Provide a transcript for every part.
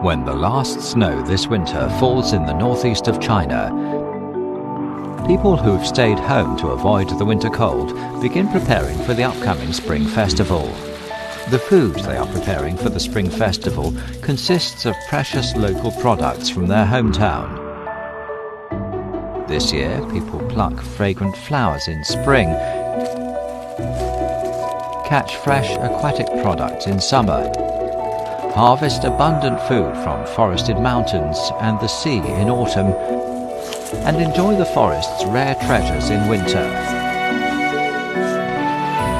When the last snow this winter falls in the northeast of China, people who've stayed home to avoid the winter cold begin preparing for the upcoming Spring Festival. The food they are preparing for the Spring Festival consists of precious local products from their hometown. This year, people pluck fragrant flowers in spring, catch fresh aquatic products in summer, harvest abundant food from forested mountains and the sea in autumn, and enjoy the forest's rare treasures in winter.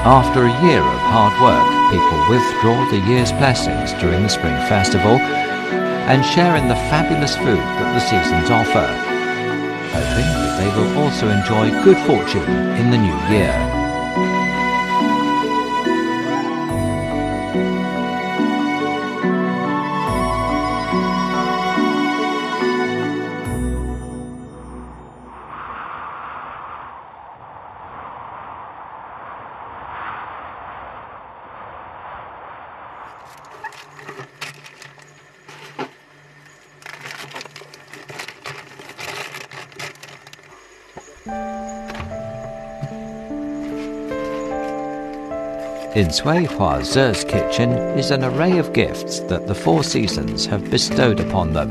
After a year of hard work, people withdraw the year's blessings during the Spring Festival and share in the fabulous food that the seasons offer, hoping that they will also enjoy good fortune in the new year. In Sui Hua Ze's kitchen is an array of gifts that the four seasons have bestowed upon them.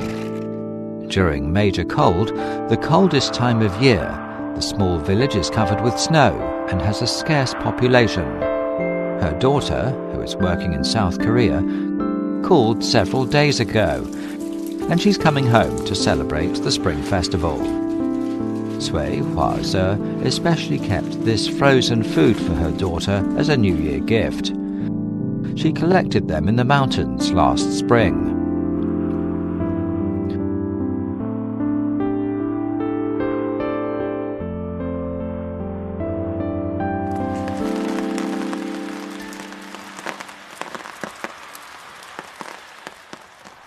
During major cold, the coldest time of year, the small village is covered with snow and has a scarce population. Her daughter, who is working in South Korea, called several days ago, and she's coming home to celebrate the Spring Festival. Sui Hua Ze especially kept this frozen food for her daughter as a New Year gift. She collected them in the mountains last spring.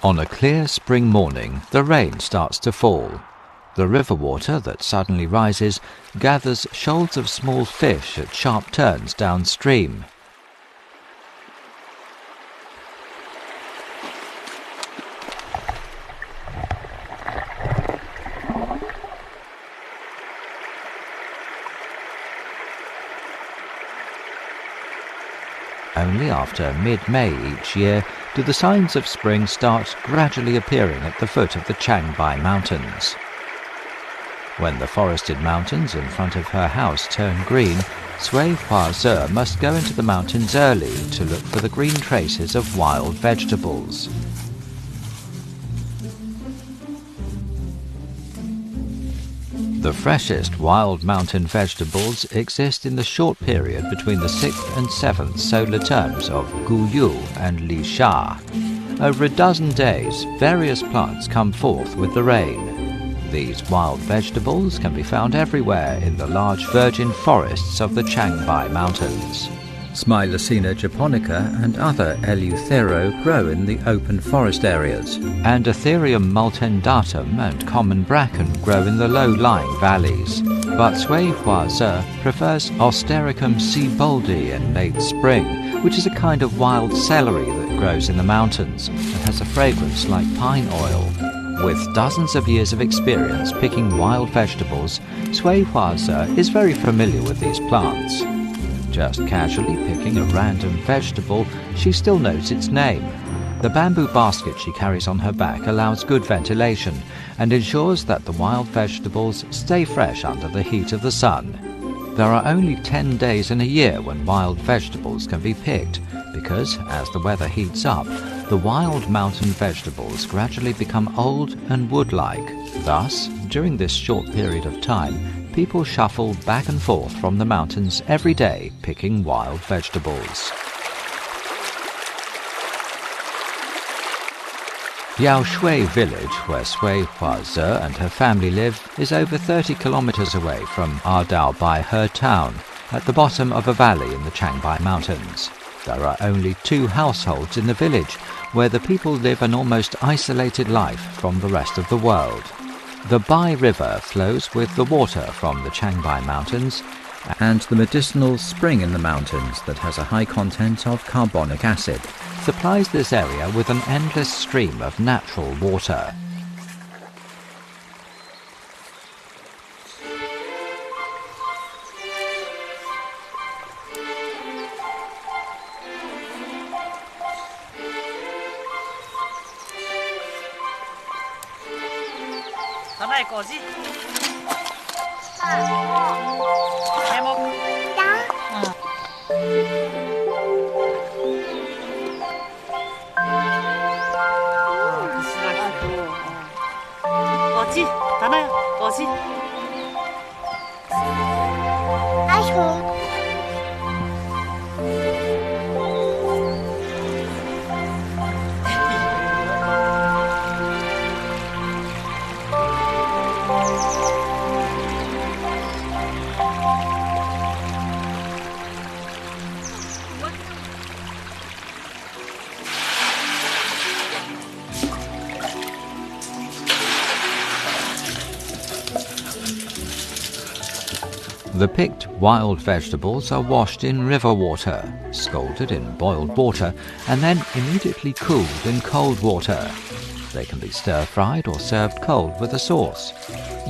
On a clear spring morning, the rain starts to fall. The river water that suddenly rises gathers shoals of small fish at sharp turns downstream. Only after mid-May each year do the signs of spring start gradually appearing at the foot of the Changbai Mountains. When the forested mountains in front of her house turn green, Sui Hua Ze must go into the mountains early to look for the green traces of wild vegetables. The freshest wild mountain vegetables exist in the short period between the 6th and 7th solar terms of Guyu and Li Sha. Over a dozen days, various plants come forth with the rain. These wild vegetables can be found everywhere in the large virgin forests of the Changbai Mountains. Smilacina japonica and other Eleuthero grow in the open forest areas, and Atherium multendatum and common bracken grow in the low-lying valleys. But Sui Hua Ze prefers Austericum seaboldi in late spring, which is a kind of wild celery that grows in the mountains and has a fragrance like pine oil. With dozens of years of experience picking wild vegetables, Sui Hua Ze is very familiar with these plants. Just casually picking a random vegetable, she still knows its name. The bamboo basket she carries on her back allows good ventilation and ensures that the wild vegetables stay fresh under the heat of the sun. There are only 10 days in a year when wild vegetables can be picked, because as the weather heats up, the wild mountain vegetables gradually become old and wood-like. Thus, during this short period of time, people shuffle back and forth from the mountains every day picking wild vegetables. Yaoshui village, where Sui Hua Ze and her family live, is over 30 kilometers away from Ardao her town, at the bottom of a valley in the Changbai Mountains. There are only 2 households in the village, where the people live an almost isolated life from the rest of the world. The Bai River flows with the water from the Changbai Mountains and the medicinal spring in the mountains that has a high content of carbonic acid supplies this area with an endless stream of natural water. The picked wild vegetables are washed in river water, scalded in boiled water, and then immediately cooled in cold water. They can be stir-fried or served cold with a sauce.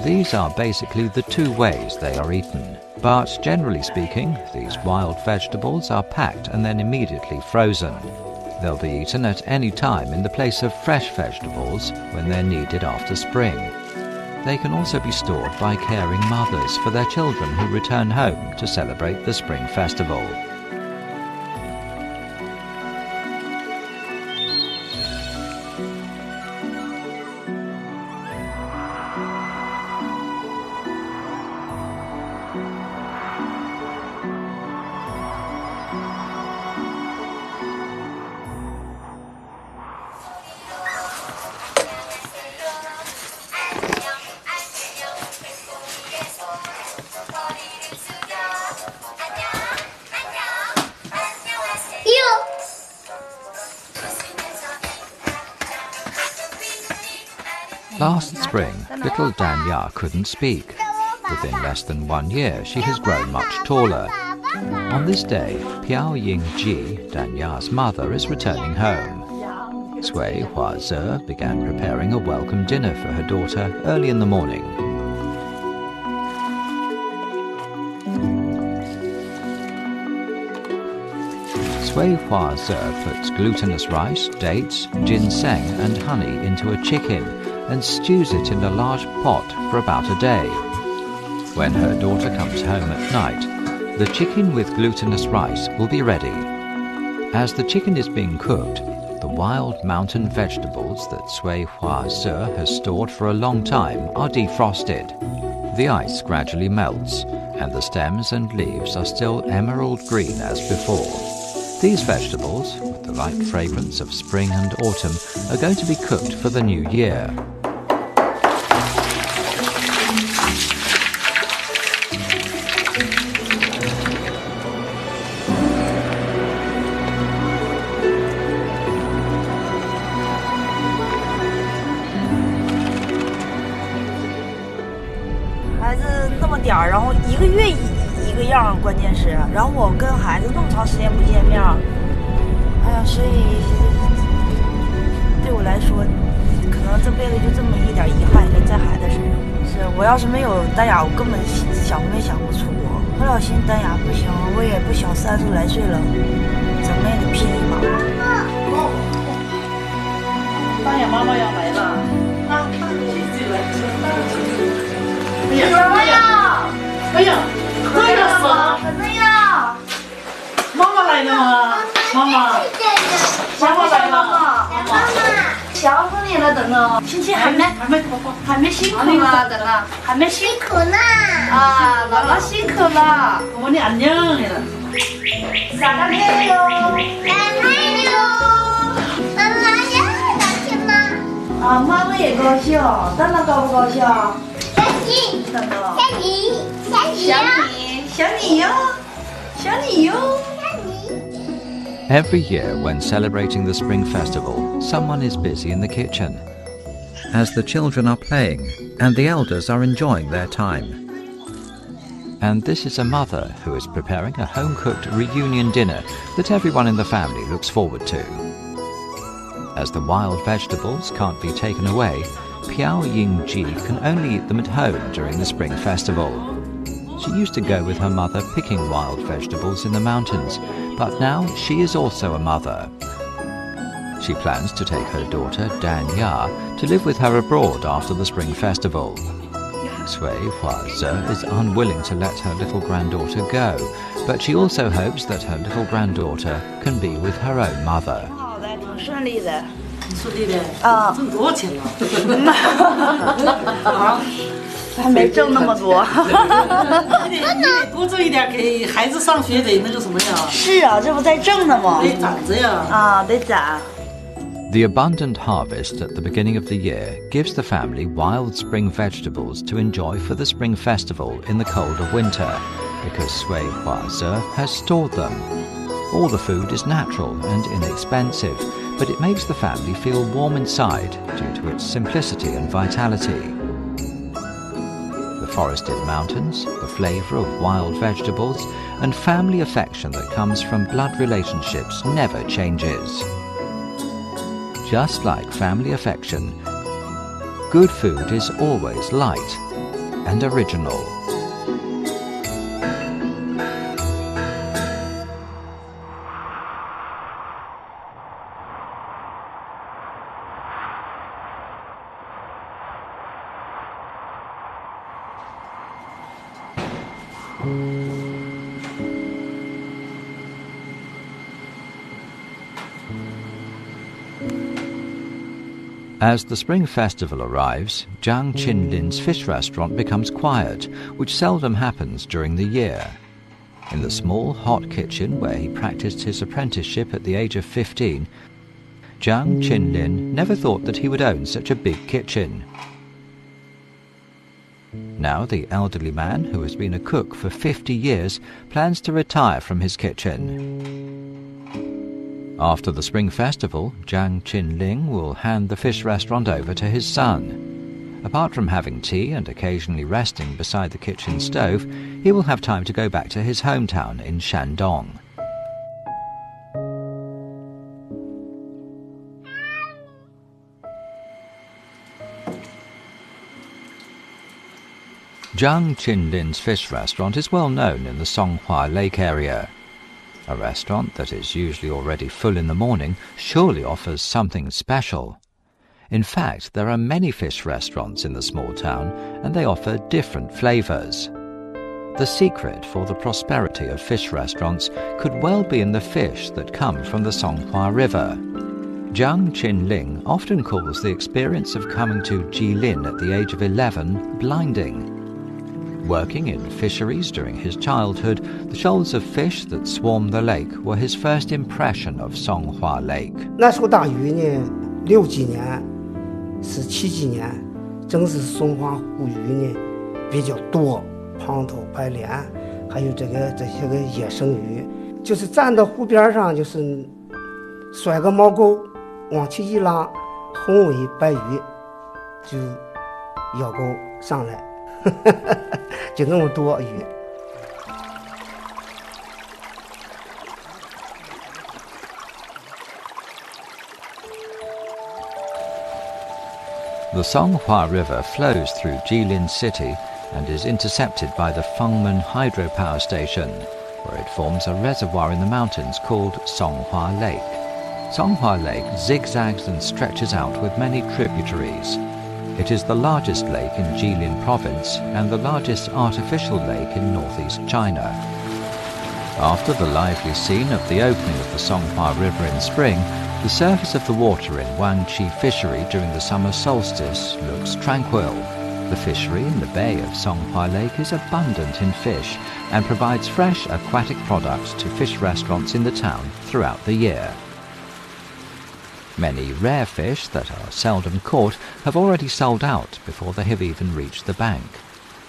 These are basically the two ways they are eaten. But generally speaking, these wild vegetables are packed and then immediately frozen. They'll be eaten at any time in the place of fresh vegetables when they're needed after spring. They can also be stored by caring mothers for their children who return home to celebrate the Spring Festival. Last spring, little Danya couldn't speak. Within less than 1 year, she has grown much taller. On this day, Piao Yingji, Danya's mother, is returning home. Sui Huaze began preparing a welcome dinner for her daughter early in the morning. Sui Huaze puts glutinous rice, dates, ginseng and honey into a chicken and stews it in a large pot for about a day. When her daughter comes home at night, the chicken with glutinous rice will be ready. As the chicken is being cooked, the wild mountain vegetables that Sui Huaze has stored for a long time are defrosted. The ice gradually melts, and the stems and leaves are still emerald green as before. These vegetables, with the light fragrance of spring and autumn, are going to be cooked for the new year.然后1个月一个样，关键是，然后我跟孩子那么长时间不见面，哎呀，所以对我来说，可能这辈子就这么一点遗憾在孩子身上。是我要是没有丹雅，我根本想不出国。后来我寻思丹雅不行，我也不小，30来岁了，怎么也得拼一把。丹雅妈妈要来了啊！妈呀！哎呀，热死了！可是呀，妈妈来了吗？妈妈来了。妈妈，想死你了，等等。亲亲还没辛苦了，等等，还没辛苦呢。啊，姥姥辛苦了。어머니 안녕。사랑해요。사랑해요。妈妈呀，高兴吗？啊，妈妈也高兴。蛋蛋高不高兴？Every year when celebrating the Spring Festival, someone is busy in the kitchen, as the children are playing and the elders are enjoying their time. and this is a mother who is preparing a home-cooked reunion dinner that everyone in the family looks forward to. As the wild vegetables can't be taken away, Piao Ying-ji can only eat them at home during the Spring Festival. She used to go with her mother picking wild vegetables in the mountains, but now she is also a mother. She plans to take her daughter, Dan Ya, to live with her abroad after the Spring Festival. Sui Hua-ze is unwilling to let her little granddaughter go, but she also hopes that her little granddaughter can be with her own mother. 顺利的，顺利的啊，挣多少钱了？还没挣那么多。你得多挣一点，给孩子上学得那个什么呀？是啊，这不在挣呢吗？得攒着呀。啊，得攒。 The abundant harvest at the beginning of the year gives the family wild spring vegetables to enjoy for the spring festival in the cold of winter, because Sui Hua-ze has stored them. All the food is natural and inexpensive, but it makes the family feel warm inside due to its simplicity and vitality. The forested mountains, the flavour of wild vegetables, and family affection that comes from blood relationships never changes. Just like family affection, good food is always light and original. As the Spring Festival arrives, Jiang Qinlin's fish restaurant becomes quiet, which seldom happens during the year. In the small, hot kitchen where he practiced his apprenticeship at the age of 15, Jiang Qinlin never thought that he would own such a big kitchen. Now the elderly man, who has been a cook for 50 years, plans to retire from his kitchen. After the Spring Festival, Jiang Qinling will hand the fish restaurant over to his son. Apart from having tea and occasionally resting beside the kitchen stove, he will have time to go back to his hometown in Shandong. Jiang Qinlin's fish restaurant is well known in the Songhua Lake area. A restaurant that is usually already full in the morning surely offers something special. In fact, there are many fish restaurants in the small town, and they offer different flavors. The secret for the prosperity of fish restaurants could well be in the fish that come from the Songhua River. Jiang Qinling often calls the experience of coming to Jilin at the age of 11 blinding. Working in fisheries during his childhood, the shoals of fish that swarm the lake were his first impression of Songhua Lake. 那时候打鱼呢，60几年、17几年，正是松花湖鱼呢比较多，胖头、白鲢，还有这些个野生鱼，就是站到湖边上，就是甩个锚钩，往起一拉，红尾白鱼就咬钩上来。就那么多鱼。The Songhua River flows through Jilin city and is intercepted by the Fengmen hydropower station, where it forms a reservoir in the mountains called Songhua Lake. Songhua Lake zigzags and stretches out with many tributaries. It is the largest lake in Jilin province and the largest artificial lake in northeast China. After the lively scene of the opening of the Songhua River in spring, the surface of the water in Wangqi fishery during the summer solstice looks tranquil. The fishery in the bay of Songhua Lake is abundant in fish and provides fresh aquatic products to fish restaurants in the town throughout the year. Many rare fish that are seldom caught have already sold out before they have even reached the bank.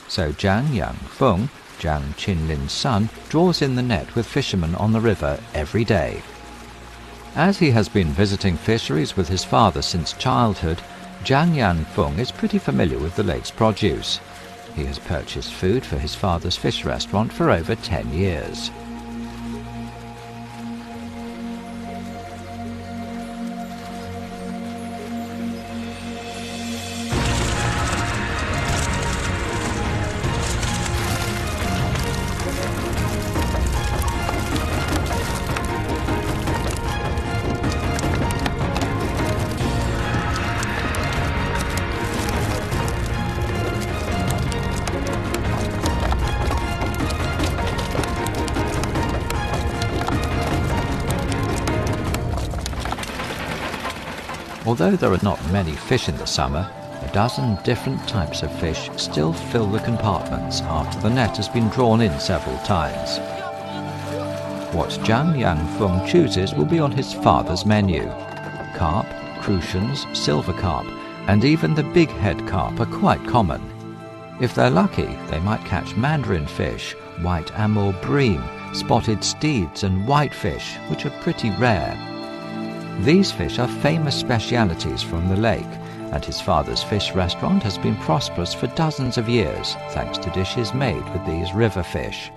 So Jiang Yangfeng, Jiang Qinlin's son, draws in the net with fishermen on the river every day. As he has been visiting fisheries with his father since childhood, Jiang Yangfeng is pretty familiar with the lake's produce. He has purchased food for his father's fish restaurant for over 10 years. Although there are not many fish in the summer, a dozen different types of fish still fill the compartments after the net has been drawn in several times. What Zhang Yangfeng chooses will be on his father's menu. Carp, crucians, silver carp, and even the big head carp are quite common. If they're lucky, they might catch mandarin fish, white amur bream, spotted steeds and whitefish, which are pretty rare. These fish are famous specialities from the lake, and his father's fish restaurant has been prosperous for dozens of years thanks to dishes made with these river fish.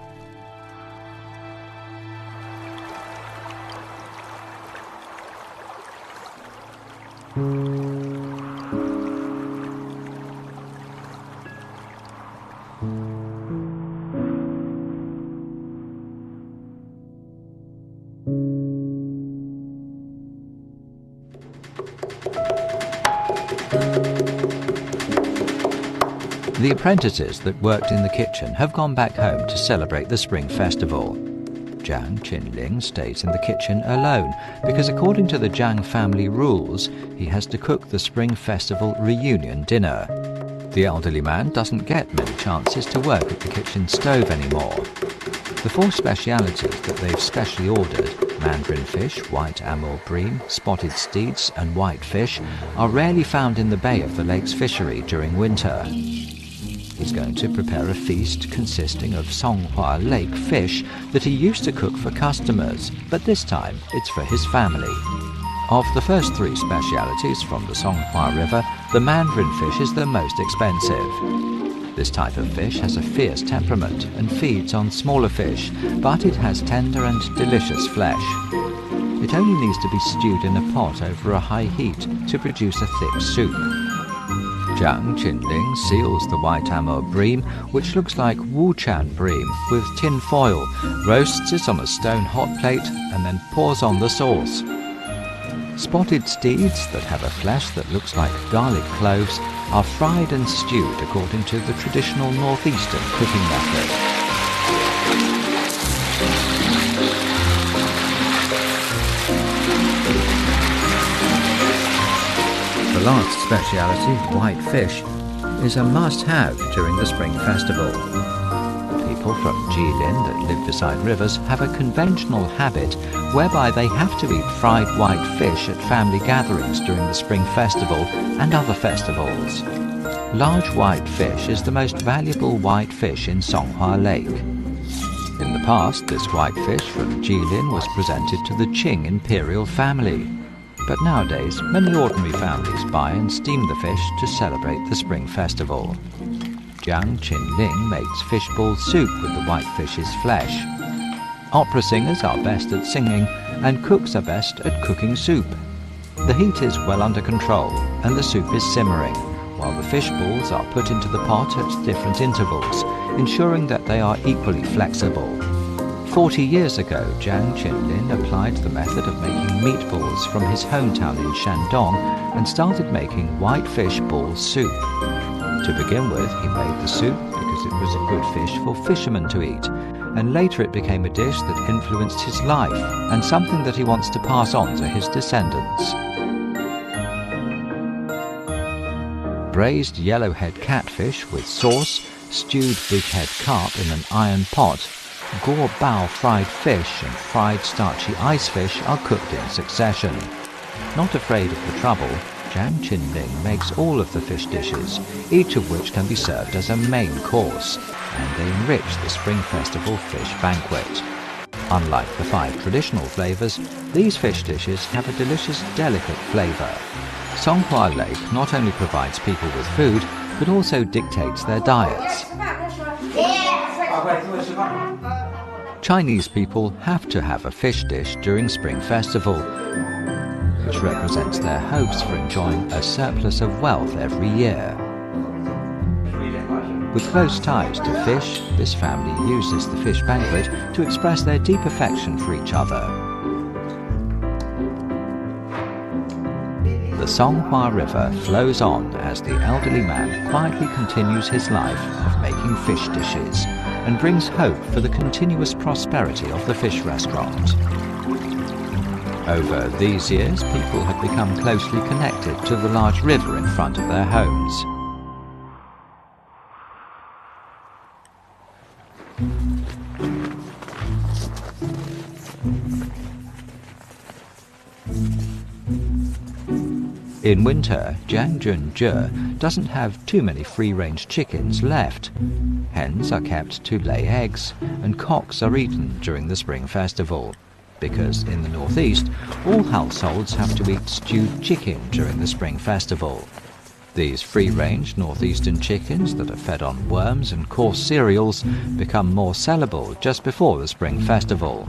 The apprentices that worked in the kitchen have gone back home to celebrate the Spring Festival. Jiang Qinling stays in the kitchen alone because according to the Jiang family rules, he has to cook the Spring Festival reunion dinner. The elderly man doesn't get many chances to work at the kitchen stove anymore. The 4 specialities that they've specially ordered, mandarin fish, white amur bream, spotted steeds and whitefish, are rarely found in the bay of the lake's fishery during winter. He's going to prepare a feast consisting of Songhua Lake fish that he used to cook for customers, but this time it's for his family. Of the first 3 specialities from the Songhua River, the mandarin fish is the most expensive. This type of fish has a fierce temperament and feeds on smaller fish, but it has tender and delicious flesh. It only needs to be stewed in a pot over a high heat to produce a thick soup. Jiang Qinling seals the white amur bream, which looks like wuchan bream, with tin foil, roasts it on a stone hot plate and then pours on the sauce. Spotted steeds that have a flesh that looks like garlic cloves are fried and stewed according to the traditional northeastern cooking method. The last speciality, white fish, is a must-have during the Spring Festival. People from Jilin that live beside rivers have a conventional habit whereby they have to eat fried white fish at family gatherings during the Spring Festival and other festivals. Large white fish is the most valuable white fish in Songhua Lake. In the past, this white fish from Jilin was presented to the Qing imperial family. But nowadays, many ordinary families buy and steam the fish to celebrate the Spring Festival. Jiang Qinling makes fishball soup with the whitefish's flesh. Opera singers are best at singing, and cooks are best at cooking soup. The heat is well under control, and the soup is simmering, while the fish balls are put into the pot at different intervals, ensuring that they are equally flexible. 40 years ago, Jiang Qinling applied the method of making meatballs from his hometown in Shandong and started making whitefish ball soup. To begin with, he made the soup because it was a good fish for fishermen to eat, and later it became a dish that influenced his life and something that he wants to pass on to his descendants. Braised yellowhead catfish with sauce, stewed bighead carp in an iron pot, gor bao fried fish and fried starchy ice fish are cooked in succession. Not afraid of the trouble, Jiang Qinling makes all of the fish dishes, each of which can be served as a main course, and they enrich the Spring Festival fish banquet. Unlike the 5 traditional flavors, these fish dishes have a delicious, delicate flavor. Songhua Lake not only provides people with food, but also dictates their diets. Chinese people have to have a fish dish during Spring Festival, which represents their hopes for enjoying a surplus of wealth every year. With close ties to fish, this family uses the fish banquet to express their deep affection for each other. The Songhua River flows on as the elderly man quietly continues his life of making fish dishes and brings hope for the continuous prosperity of the fish restaurant. Over these years, people have become closely connected to the large river in front of their homes. In winter, Jiangjunzhe doesn't have too many free-range chickens left. Hens are kept to lay eggs, and cocks are eaten during the Spring Festival, because in the northeast, all households have to eat stewed chicken during the Spring Festival. These free-range northeastern chickens that are fed on worms and coarse cereals become more sellable just before the Spring Festival.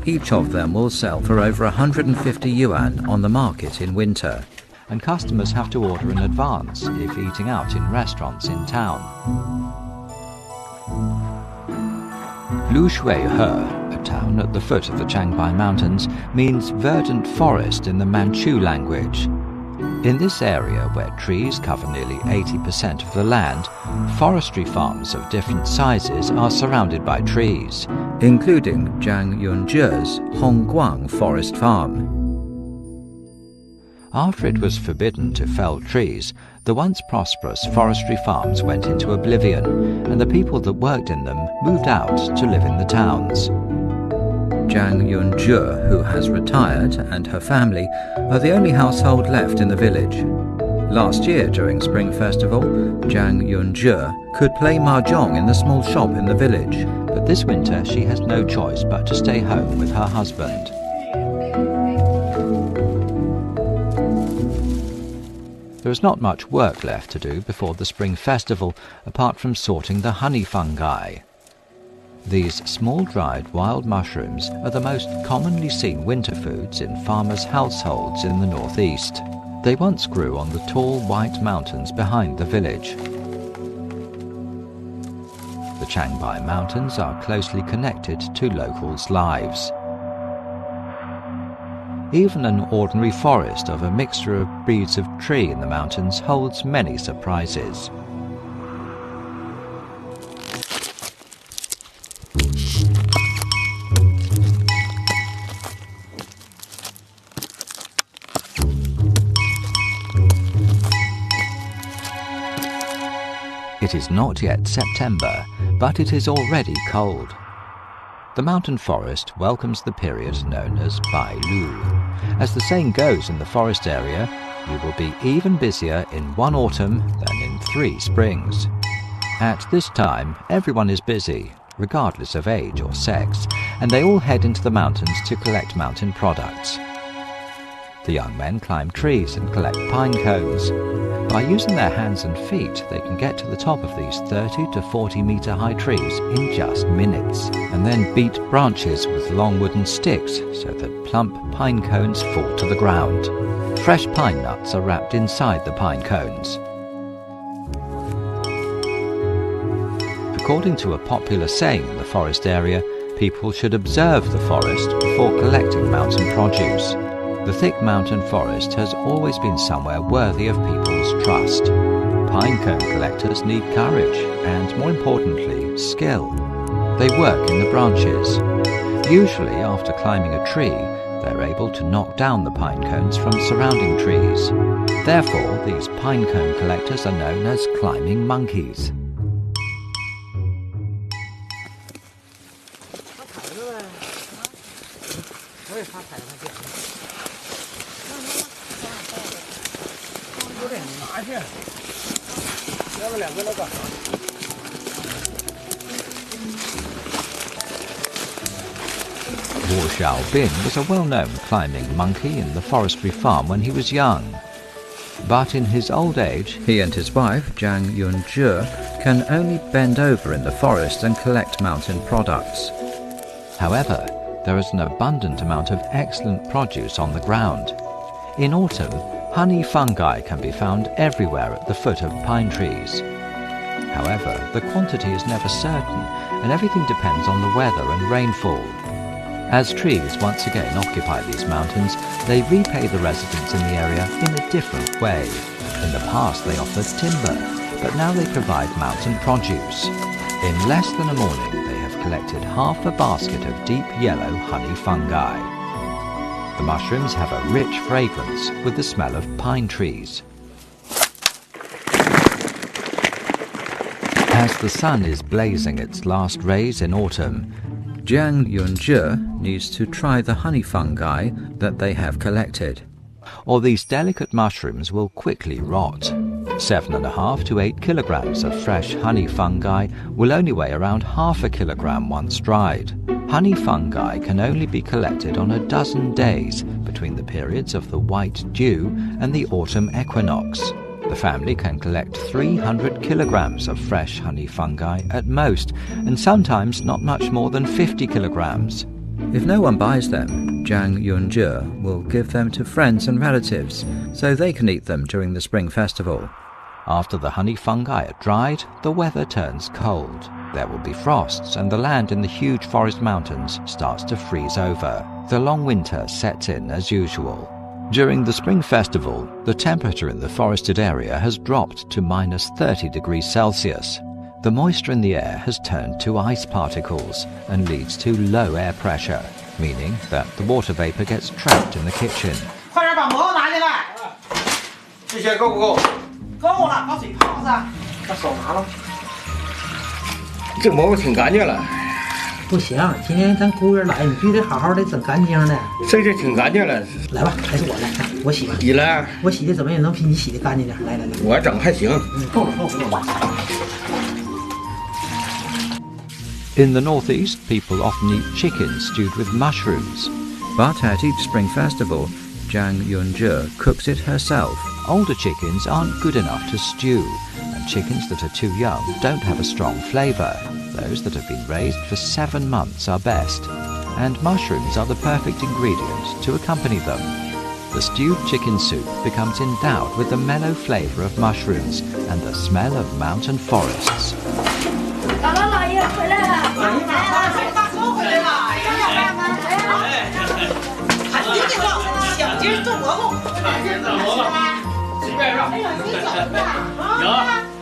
Each of them will sell for over 150 yuan on the market in winter, and customers have to order in advance if eating out in restaurants in town. Lushuihe, a town at the foot of the Changbai Mountains, means verdant forest in the Manchu language. In this area, where trees cover nearly 80% of the land, forestry farms of different sizes are surrounded by trees, including Zhang Yunzhe's Hongguang Forest Farm. After it was forbidden to fell trees, the once prosperous forestry farms went into oblivion, and the people that worked in them moved out to live in the towns. Zhang Yunzhe, who has retired, and her family are the only household left in the village. Last year, during Spring Festival, Zhang Yunzhe could play mahjong in the small shop in the village, but this winter she has no choice but to stay home with her husband. There is not much work left to do before the Spring Festival, apart from sorting the honey fungi. These small dried wild mushrooms are the most commonly seen winter foods in farmers' households in the northeast. They once grew on the tall white mountains behind the village. The Changbai Mountains are closely connected to locals' lives. Even an ordinary forest of a mixture of breeds of tree in the mountains holds many surprises. It is not yet September, but it is already cold. The mountain forest welcomes the period known as Bai Lu. As the saying goes in the forest area, you will be even busier in one autumn than in 3 springs. At this time, everyone is busy, regardless of age or sex, and they all head into the mountains to collect mountain products. The young men climb trees and collect pine cones. By using their hands and feet, they can get to the top of these 30 to 40 meter high trees in just minutes, and then beat branches with long wooden sticks so that plump pine cones fall to the ground. Fresh pine nuts are wrapped inside the pine cones. According to a popular saying in the forest area, people should observe the forest before collecting mountain produce. The thick mountain forest has always been somewhere worthy of people's trust. Pine cone collectors need courage and, more importantly, skill. They work in the branches. Usually, after climbing a tree, they're able to knock down the pine cones from surrounding trees. Therefore, these pine cone collectors are known as climbing monkeys. Wu Xiaobin was a well-known climbing monkey in the forestry farm when he was young. But in his old age, he and his wife, Zhang Yunzhe, can only bend over in the forest and collect mountain products. However, there is an abundant amount of excellent produce on the ground. In autumn, honey fungi can be found everywhere at the foot of pine trees. However, the quantity is never certain, and everything depends on the weather and rainfall. As trees once again occupy these mountains, they repay the residents in the area in a different way. In the past they offered timber, but now they provide mountain produce. In less than a morning, they have collected half a basket of deep yellow honey fungi. The mushrooms have a rich fragrance with the smell of pine trees. As the sun is blazing its last rays in autumn, Zhang Yunzhe needs to try the honey fungi that they have collected, or these delicate mushrooms will quickly rot. 7.5 to 8 kilograms of fresh honey fungi will only weigh around half a kilogram once dried. Honey fungi can only be collected on a dozen days between the periods of the white dew and the autumn equinox. The family can collect 300 kilograms of fresh honey fungi at most, and sometimes not much more than 50 kilograms. If no one buys them, Zhang Yunzhe will give them to friends and relatives so they can eat them during the spring festival. After the honey fungi are dried, the weather turns cold. There will be frosts and the land in the huge forest mountains starts to freeze over. The long winter sets in as usual. During the spring festival, the temperature in the forested area has dropped to minus 30 degrees Celsius. The moisture in the air has turned to ice particles and leads to low air pressure, meaning that the water vapor gets trapped in the kitchen. 快点把蘑菇拿进来。这些够不够？够了，把水泡上。把手拿了。这蘑菇挺干净了。 不行，今天咱姑爷来，你必须得好好的整干净的。这挺干净了。来吧，还是我来，我洗吧。你来。我洗的怎么也能比你洗的干净点。来来来，我整还行。够了够了够了。 In the northeast, people often eat chicken stewed with mushrooms. But at each spring festival, Zhang Yunzhe cooks it herself. Older chickens aren't good enough to stew, and chickens that are too young don't have a strong flavour. Those that have been raised for 7 months are best, and mushrooms are the perfect ingredient to accompany them. The stewed chicken soup becomes endowed with the mellow flavour of mushrooms and the smell of mountain forests. 姥姥姥爷回来了！大叔回来了！喊你给老师抢劲做蘑菇，随便让。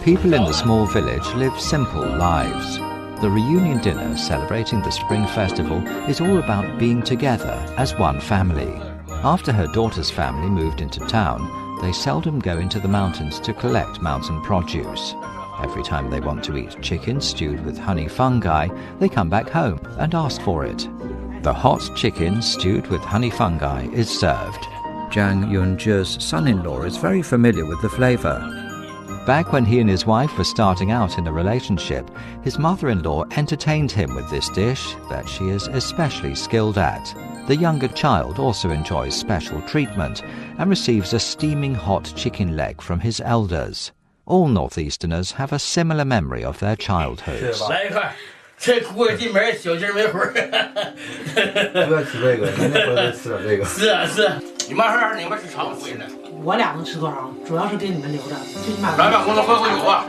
People in the small village live simple lives. The reunion dinner celebrating the spring festival is all about being together as one family. After her daughter's family moved into town, they seldom go into the mountains to collect mountain produce. Every time they want to eat chicken stewed with honey fungi, they come back home and ask for it. The hot chicken stewed with honey fungi is served. Zhang Yunzhe's son-in-law is very familiar with the flavour. Back when he and his wife were starting out in a relationship, his mother-in-law entertained him with this dish that she is especially skilled at. The younger child also enjoys special treatment and receives a steaming hot chicken leg from his elders. All Northeasterners have a similar memory of their childhoods. 来一块，这姑爷进门小鸡没魂儿。不要吃这个，明天回来吃点这个。是啊是啊，你慢事儿，你们是常回来。我俩能吃多少？主要是给你们留着，最起码。来吧，公子喝酒啊。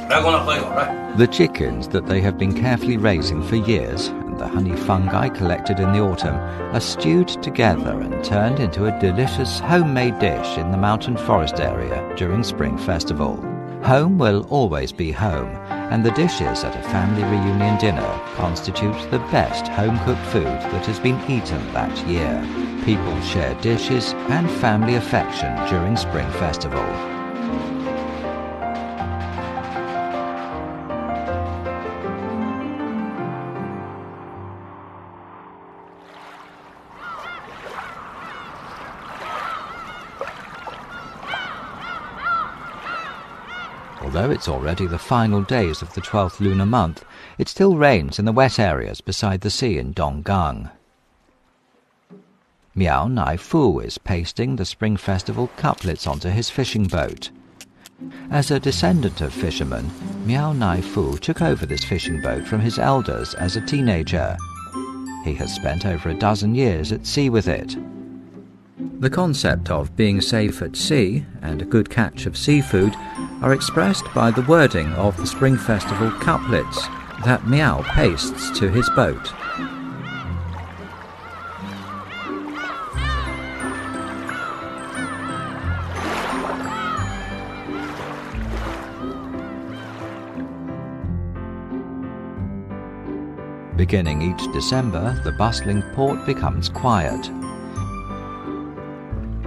来，公子喝酒来。The chickens that they have been carefully raising for years and the honey fungi collected in the autumn are stewed together and turned into a delicious homemade dish in the mountain forest area during Spring Festival. Home will always be home, and the dishes at a family reunion dinner constitute the best home-cooked food that has been eaten that year. People share dishes and family affection during Spring Festival. Although it's already the final days of the 12th lunar month, it still rains in the wet areas beside the sea in Donggang. Miao Nai Fu is pasting the Spring Festival couplets onto his fishing boat. As a descendant of fishermen, Miao Nai Fu took over this fishing boat from his elders as a teenager. He has spent over a dozen years at sea with it. The concept of being safe at sea and a good catch of seafood are expressed by the wording of the Spring Festival couplets that Miao pastes to his boat. Beginning each December, the bustling port becomes quiet.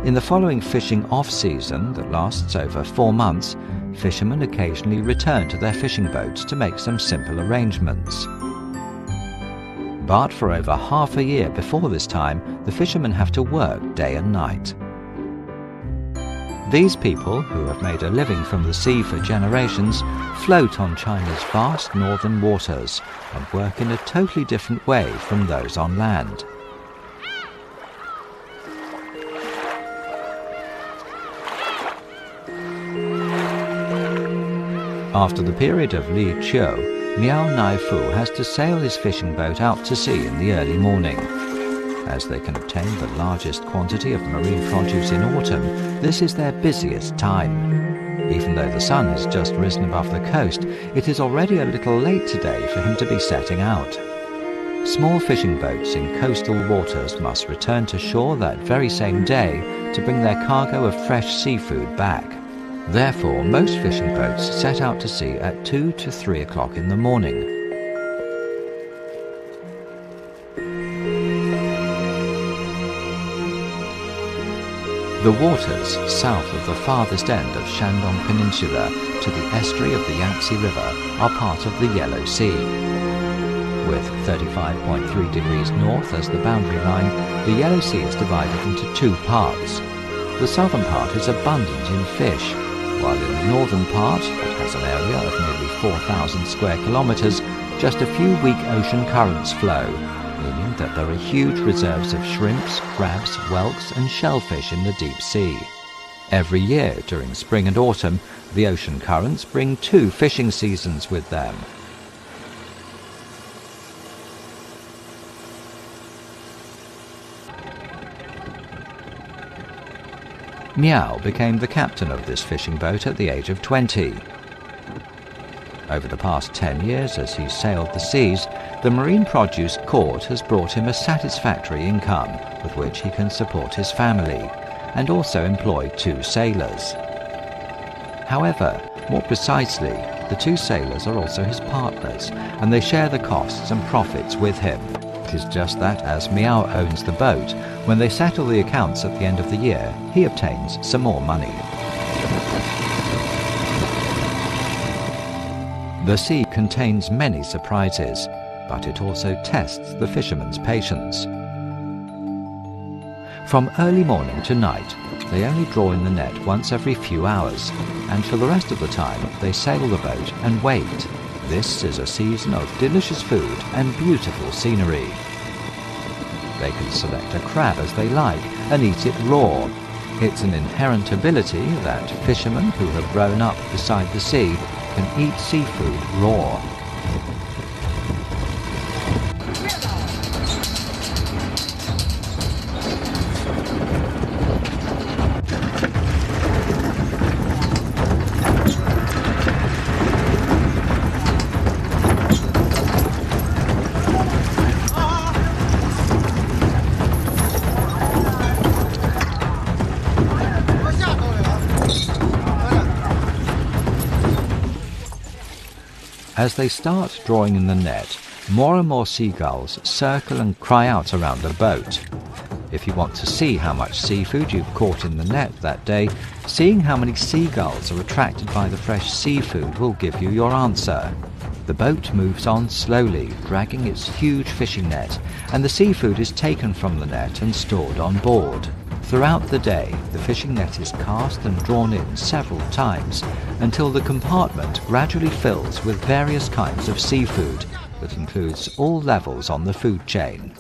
In the following fishing off-season that lasts over 4 months, fishermen occasionally return to their fishing boats to make some simple arrangements. But for over half a year before this time, the fishermen have to work day and night. These people, who have made a living from the sea for generations, float on China's vast northern waters and work in a totally different way from those on land. After the period of Li Qiu, Miao Nai Fu has to sail his fishing boat out to sea in the early morning. As they can obtain the largest quantity of marine produce in autumn, this is their busiest time. Even though the sun has just risen above the coast, it is already a little late today for him to be setting out. Small fishing boats in coastal waters must return to shore that very same day to bring their cargo of fresh seafood back. Therefore, most fishing boats set out to sea at 2 to 3 o'clock in the morning. The waters south of the farthest end of Shandong Peninsula to the estuary of the Yangtze River are part of the Yellow Sea. With 35.3 degrees north as the boundary line, the Yellow Sea is divided into 2 parts. The southern part is abundant in fish, while in the northern part, that has an area of nearly 4,000 square kilometers, just a few weak ocean currents flow, meaning that there are huge reserves of shrimps, crabs, whelks and shellfish in the deep sea. Every year during spring and autumn, the ocean currents bring 2 fishing seasons with them. Miao became the captain of this fishing boat at the age of 20. Over the past 10 years, as he sailed the seas, the marine produce caught has brought him a satisfactory income with which he can support his family, and also employ 2 sailors. However, more precisely, the 2 sailors are also his partners, and they share the costs and profits with him. It is just that as Miao owns the boat, when they settle the accounts at the end of the year, he obtains some more money. The sea contains many surprises, but it also tests the fisherman's patience. From early morning to night, they only draw in the net once every few hours, and for the rest of the time they sail the boat and wait. This is a season of delicious food and beautiful scenery. They can select a crab as they like and eat it raw. It's an inherent ability that fishermen who have grown up beside the sea can eat seafood raw. As they start drawing in the net, more and more seagulls circle and cry out around the boat. If you want to see how much seafood you've caught in the net that day, seeing how many seagulls are attracted by the fresh seafood will give you your answer. The boat moves on slowly, dragging its huge fishing net, and the seafood is taken from the net and stored on board. Throughout the day, the fishing net is cast and drawn in several times until the compartment gradually fills with various kinds of seafood that includes all levels on the food chain.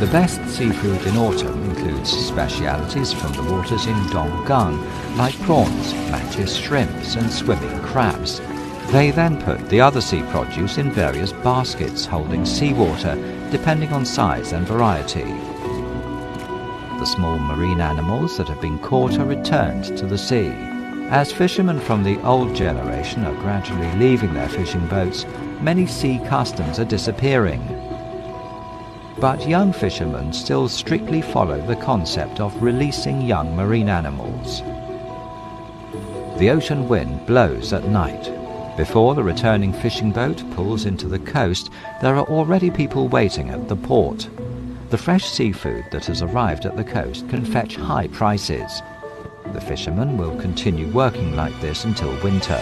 The best seafood in autumn includes specialities from the waters in Donggang, like prawns, mantis shrimps and swimming crabs. They then put the other sea produce in various baskets holding seawater, depending on size and variety. The small marine animals that have been caught are returned to the sea. As fishermen from the old generation are gradually leaving their fishing boats, many sea customs are disappearing. But young fishermen still strictly follow the concept of releasing young marine animals. The ocean wind blows at night. Before the returning fishing boat pulls into the coast, there are already people waiting at the port. The fresh seafood that has arrived at the coast can fetch high prices. The fishermen will continue working like this until winter.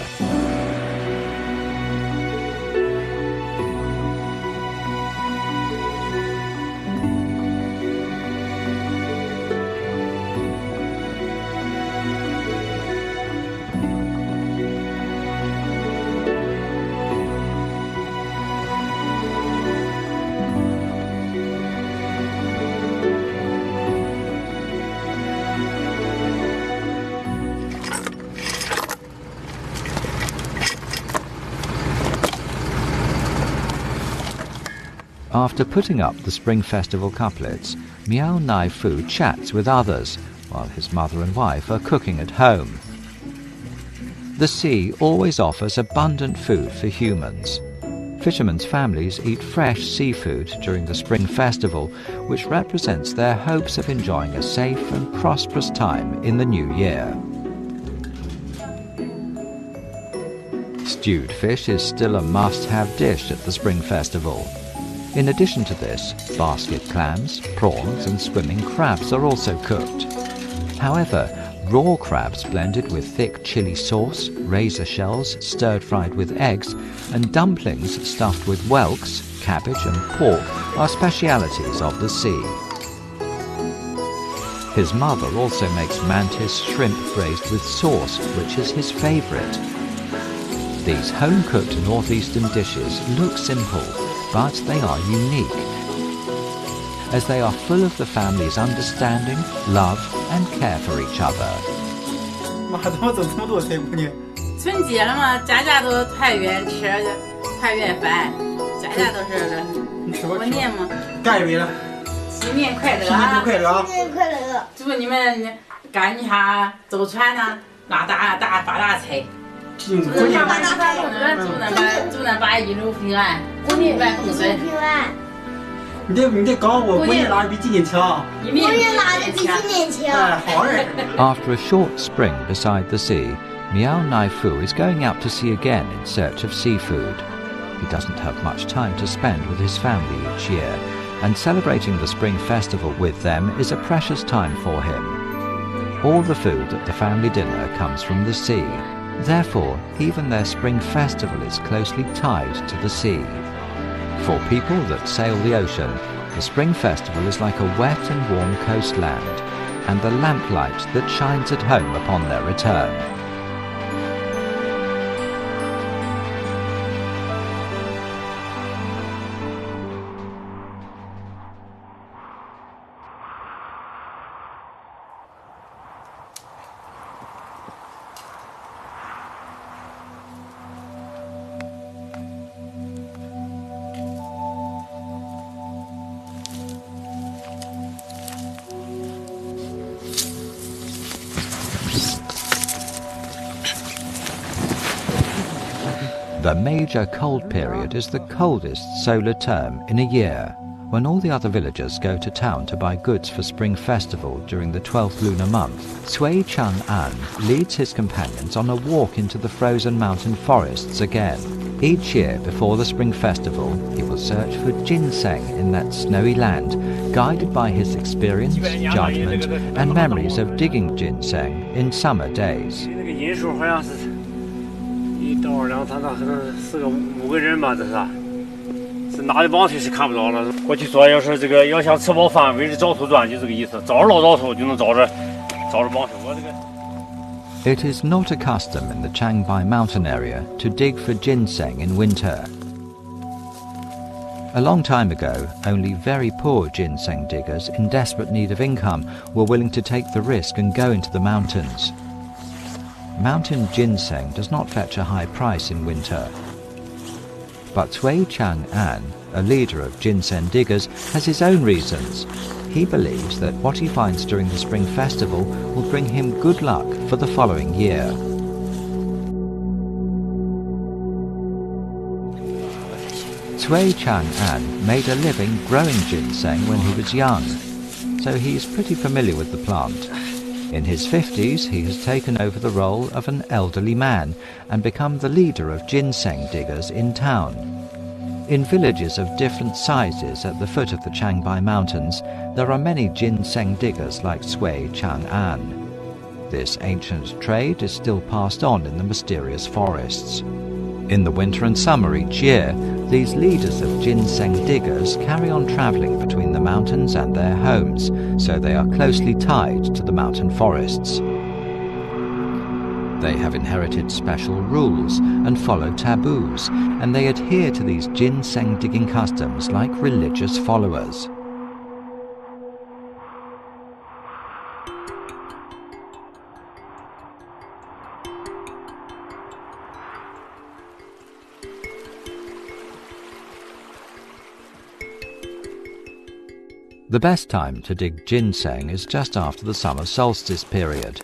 After putting up the Spring Festival couplets, Miao Nai Fu chats with others, while his mother and wife are cooking at home. The sea always offers abundant food for humans. Fishermen's families eat fresh seafood during the Spring Festival, which represents their hopes of enjoying a safe and prosperous time in the new year. Stewed fish is still a must-have dish at the Spring Festival. In addition to this, basket clams, prawns and swimming crabs are also cooked. However, raw crabs blended with thick chili sauce, razor shells stir-fried with eggs, and dumplings stuffed with whelks, cabbage and pork are specialities of the sea. His mother also makes mantis shrimp braised with sauce, which is his favourite. These home-cooked northeastern dishes look simple, but they are unique, as they are full of the family's understanding, love and care for each other. 妈，怎么整这么多菜谱呢？春节了嘛，家家都团圆吃团圆饭，家家都是过年嘛。干一杯了。新年快乐！新年快乐啊！新年快乐！祝你们干一下周川呐，发大财。祝咱把祝咱把一路平安，过年万丰顺。平安。你得告我，过年拿的比今年强。过年拿的比今年强。好儿。After a short spring beside the sea, Miao Nai Fu is going out to sea again in search of seafood. He doesn't have much time to spend with his family each year, and celebrating the Spring Festival with them is a precious time for him. All the food at the family dinner comes from the sea. Therefore, even their Spring Festival is closely tied to the sea. For people that sail the ocean, the Spring Festival is like a wet and warm coastland, and the lamplight that shines at home upon their return. The major cold period is the coldest solar term in a year, when all the other villagers go to town to buy goods for Spring Festival during the 12th lunar month. Sui Chang-an leads his companions on a walk into the frozen mountain forests again. Each year before the Spring Festival, he will search for ginseng in that snowy land, guided by his experience, judgment and memories of digging ginseng in summer days. 到2、3可能4个5个人吧，这是拿的网腿是看不着了。过去说要想吃饱饭，围着沼头转，就这个意思。找着老沼头就能找着网腿。我这个。It is not a custom in the Changbai mountain area to dig for ginseng in winter. A long time ago, only very poor ginseng diggers in desperate need of income were willing to take the risk and go into the mountains. Mountain ginseng does not fetch a high price in winter. But Cui Chang-an, a leader of ginseng diggers, has his own reasons. He believes that what he finds during the spring festival will bring him good luck for the following year. Cui Chang-an made a living growing ginseng when he was young, so he is pretty familiar with the plant. In his 50s, he has taken over the role of an elderly man and become the leader of ginseng diggers in town. In villages of different sizes at the foot of the Changbai Mountains, there are many ginseng diggers like Cui Chang-an. This ancient trade is still passed on in the mysterious forests. In the winter and summer each year, these leaders of ginseng diggers carry on travelling between the mountains and their homes, so they are closely tied to the mountain forests. They have inherited special rules and follow taboos, and they adhere to these ginseng digging customs like religious followers. The best time to dig ginseng is just after the summer solstice period.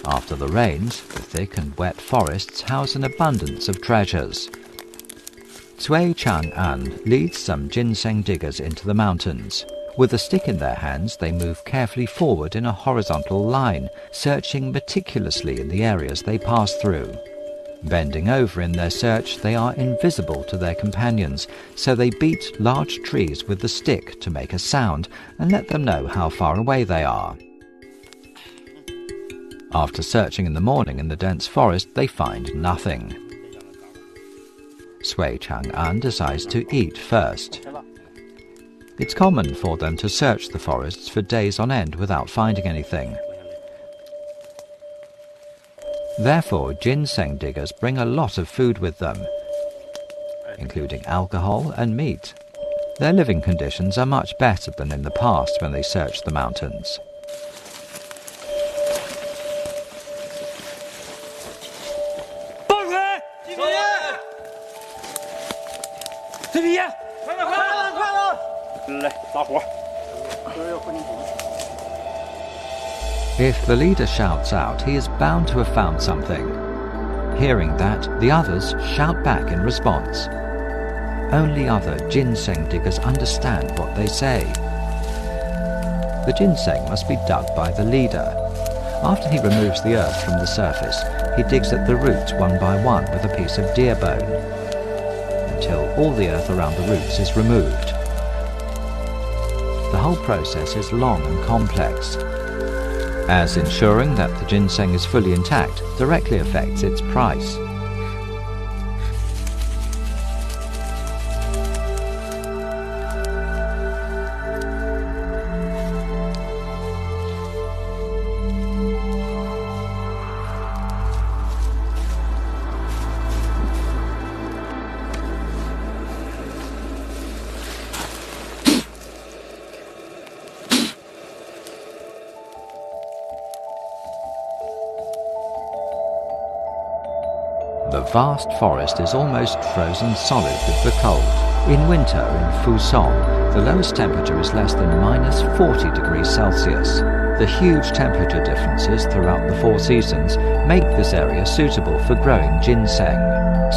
After the rains, the thick and wet forests house an abundance of treasures. Cui Chang-an leads some ginseng diggers into the mountains. With a stick in their hands, they move carefully forward in a horizontal line, searching meticulously in the areas they pass through. Bending over in their search, they are invisible to their companions, so they beat large trees with the stick to make a sound and let them know how far away they are. After searching in the morning in the dense forest, they find nothing. Cui Chang-an decides to eat first. It's common for them to search the forests for days on end without finding anything. Therefore, ginseng diggers bring a lot of food with them, including alcohol and meat. Their living conditions are much better than in the past when they searched the mountains. If the leader shouts out, he is bound to have found something. Hearing that, the others shout back in response. Only other ginseng diggers understand what they say. The ginseng must be dug by the leader. After he removes the earth from the surface, he digs at the roots one by one with a piece of deer bone, until all the earth around the roots is removed. The whole process is long and complex, as ensuring that the ginseng is fully intact directly affects its price. The vast forest is almost frozen solid with the cold. In winter in Fusong, the lowest temperature is less than -40 degrees Celsius. The huge temperature differences throughout the 4 seasons make this area suitable for growing ginseng.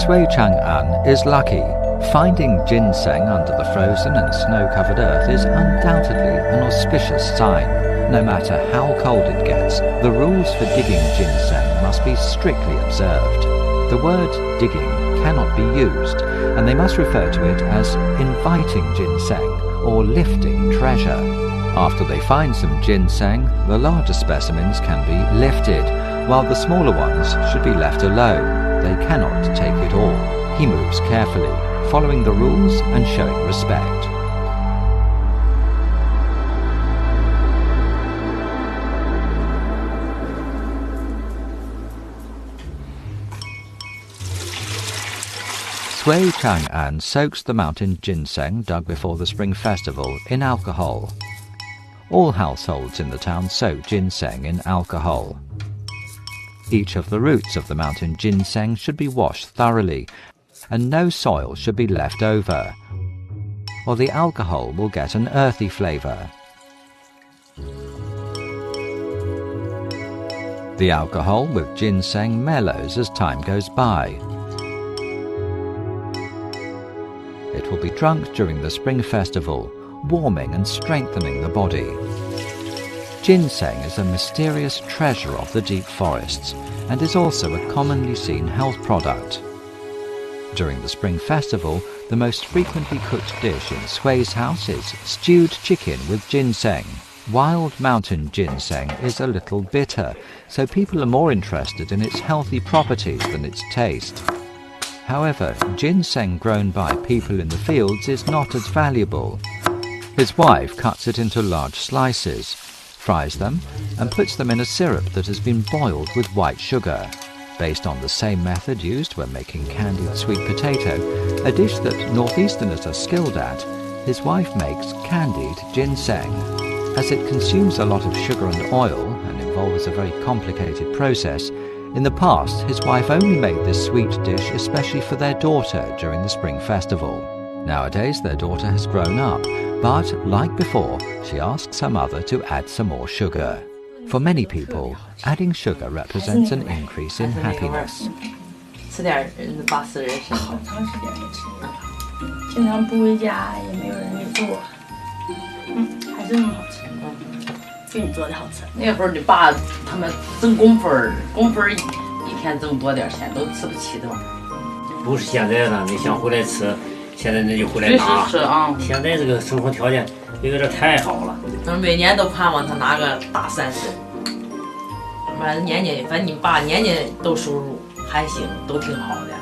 Cui Chang-an is lucky. Finding ginseng under the frozen and snow-covered earth is undoubtedly an auspicious sign. No matter how cold it gets, the rules for digging ginseng must be strictly observed. The word digging cannot be used, and they must refer to it as inviting ginseng or lifting treasure. After they find some ginseng, the larger specimens can be lifted, while the smaller ones should be left alone. They cannot take it all. He moves carefully, following the rules and showing respect. Sui Chang'an soaks the mountain ginseng dug before the Spring Festival in alcohol. All households in the town soak ginseng in alcohol. Each of the roots of the mountain ginseng should be washed thoroughly, and no soil should be left over, or the alcohol will get an earthy flavour. The alcohol with ginseng mellows as time goes by. It will be drunk during the Spring Festival, warming and strengthening the body. Ginseng is a mysterious treasure of the deep forests and is also a commonly seen health product. During the Spring Festival, the most frequently cooked dish in Sui's house is stewed chicken with ginseng. Wild mountain ginseng is a little bitter, so people are more interested in its healthy properties than its taste. However, ginseng grown by people in the fields is not as valuable. His wife cuts it into large slices, fries them, and puts them in a syrup that has been boiled with white sugar. Based on the same method used when making candied sweet potato, a dish that northeasterners are skilled at, his wife makes candied ginseng. As it consumes a lot of sugar and oil and involves a very complicated process, in the past his wife only made this sweet dish especially for their daughter during the Spring Festival. Nowadays their daughter has grown up, but like before, she asks her mother to add some more sugar. For many people, adding sugar represents an increase in happiness. 吃点把死人身好长时间没吃了，经常不回家，也没有人给做，还是那么好吃。比你做的好吃。那会儿你爸他们挣工分一天挣多点钱都吃不起的。不是现在了，你想回来吃，现在那就回来拿。是啊。现在这个生活条件有点太好了。每年都盼望他拿个大30，反正年年，反正你爸年年都收入还行，都挺好的。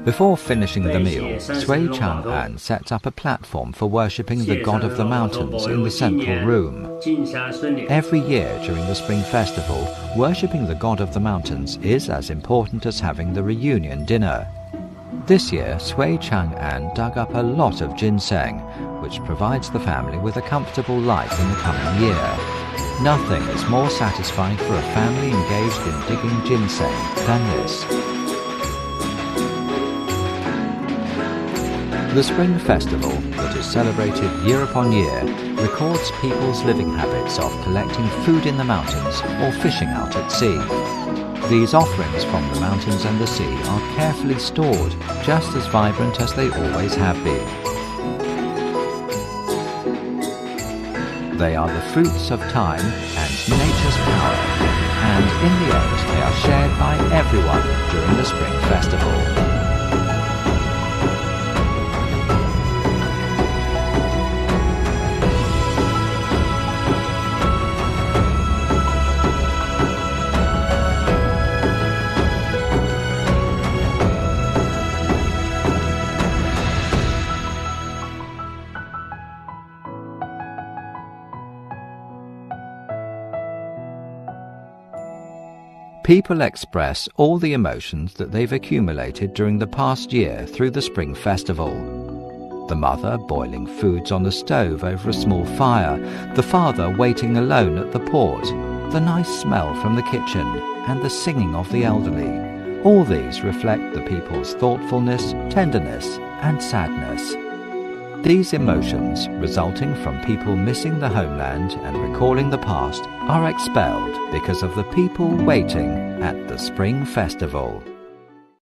Before finishing the meal, Sui Chang'an sets up a platform for worshipping the god of the mountains in the central room. Every year during the Spring Festival, worshipping the god of the mountains is as important as having the reunion dinner. This year, Sui Chang'an dug up a lot of ginseng, which provides the family with a comfortable life in the coming year. Nothing is more satisfying for a family engaged in digging ginseng than this. The Spring Festival, that is celebrated year upon year, records people's living habits of collecting food in the mountains or fishing out at sea. These offerings from the mountains and the sea are carefully stored, just as vibrant as they always have been. They are the fruits of time and nature's power, and in the end they are shared by everyone during the Spring Festival. People express all the emotions that they've accumulated during the past year through the Spring Festival. The mother boiling foods on the stove over a small fire, the father waiting alone at the port, the nice smell from the kitchen, and the singing of the elderly. All these reflect the people's thoughtfulness, tenderness, and sadness. These emotions, resulting from people missing the homeland and recalling the past, are expelled because of the people waiting at the Spring Festival.